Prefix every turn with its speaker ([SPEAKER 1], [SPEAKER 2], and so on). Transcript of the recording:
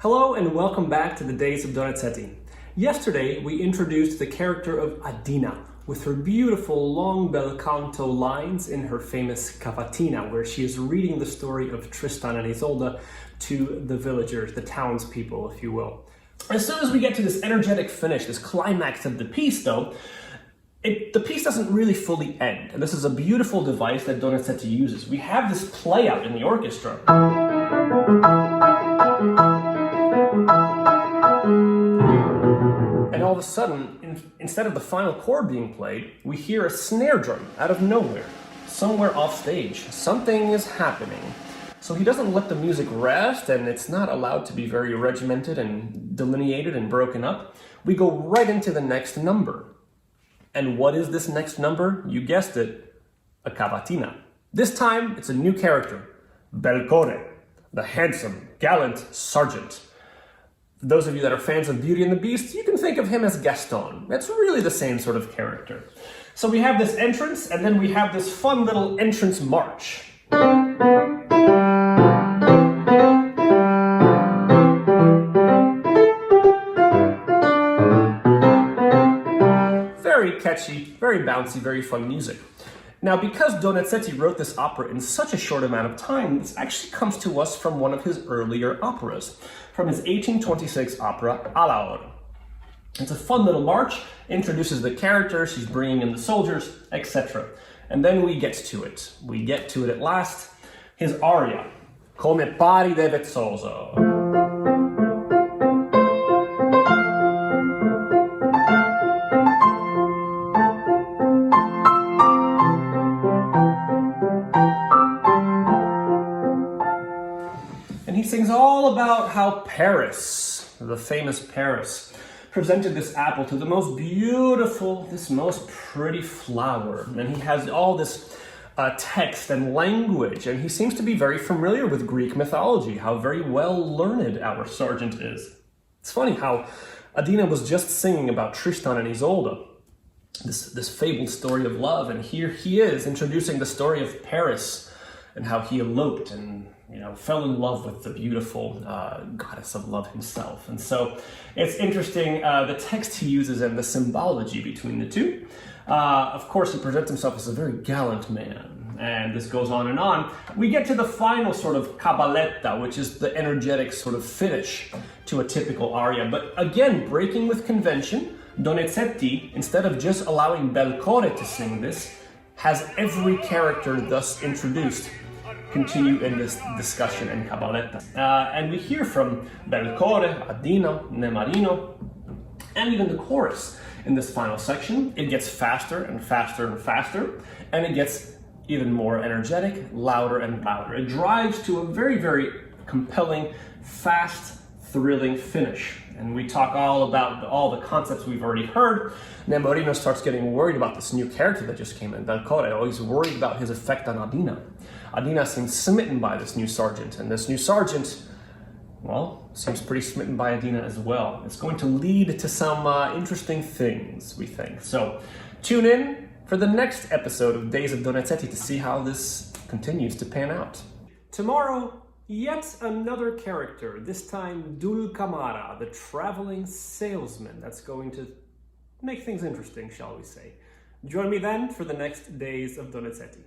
[SPEAKER 1] Hello and welcome back to the Days of Donizetti. Yesterday we introduced the character of Adina with her beautiful long bel canto lines in her famous cavatina, where she is reading the story of Tristan and Isolde to the villagers, the townspeople, if you will. As soon as we get to this energetic finish, this climax of the piece though, the piece doesn't really fully end, and this is a beautiful device that Donizetti uses. We have this play out in the orchestra. And all of a sudden, instead of the final chord being played, we hear a snare drum out of nowhere, somewhere off stage. Something is happening. So he doesn't let the music rest, and it's not allowed to be very regimented and delineated and broken up. We go right into the next number. And what is this next number? You guessed it, a cavatina. This time, it's a new character, Belcore, the handsome, gallant sergeant. For those of you that are fans of Beauty and the Beast, you can think of him as Gaston. It's really the same sort of character. So we have this entrance, and then we have this fun little entrance march. Very catchy, very bouncy, very fun music. Now, because Donizetti wrote this opera in such a short amount of time, this actually comes to us from one of his earlier operas, from his 1826 opera, Alla Ora. It's a fun little march, introduces the characters, he's bringing in the soldiers, etc. And then we get to it. We get to it at last. His aria, Come pari de vezzoso. And he sings all about how Paris, the famous Paris, presented this apple to the most beautiful, this most pretty flower. And he has all this text and language, and he seems to be very familiar with Greek mythology, how very well learned our sergeant is. It's funny how Adina was just singing about Tristan and Isolde, this fabled story of love, and here he is introducing the story of Paris and how he eloped and fell in love with the beautiful goddess of love himself. And so it's interesting the text he uses and the symbology between the two. Of course, he presents himself as a very gallant man, and this goes on and on. We get to the final sort of cabaletta, which is the energetic sort of finish to a typical aria. But again, breaking with convention, Donizetti, instead of just allowing Belcore to sing this, has every character thus introduced continue in this discussion and cabaletta. And we hear from Belcore, Adina, Nemarino, and even the chorus in this final section. It gets faster and faster and faster, and it gets even more energetic, louder and louder. It drives to a very, very compelling, fast, thrilling finish. And we talk all about all the concepts we've already heard. Nemarino starts getting worried about this new character that just came in, Belcore. Always worried about his effect on Adina. Adina seems smitten by this new sergeant, and this new sergeant, well, seems pretty smitten by Adina as well. It's going to lead to some interesting things, we think. So tune in for the next episode of Days of Donizetti to see how this continues to pan out. Tomorrow, yet another character, this time Dulcamara, the traveling salesman. That's going to make things interesting, shall we say. Join me then for the next Days of Donizetti.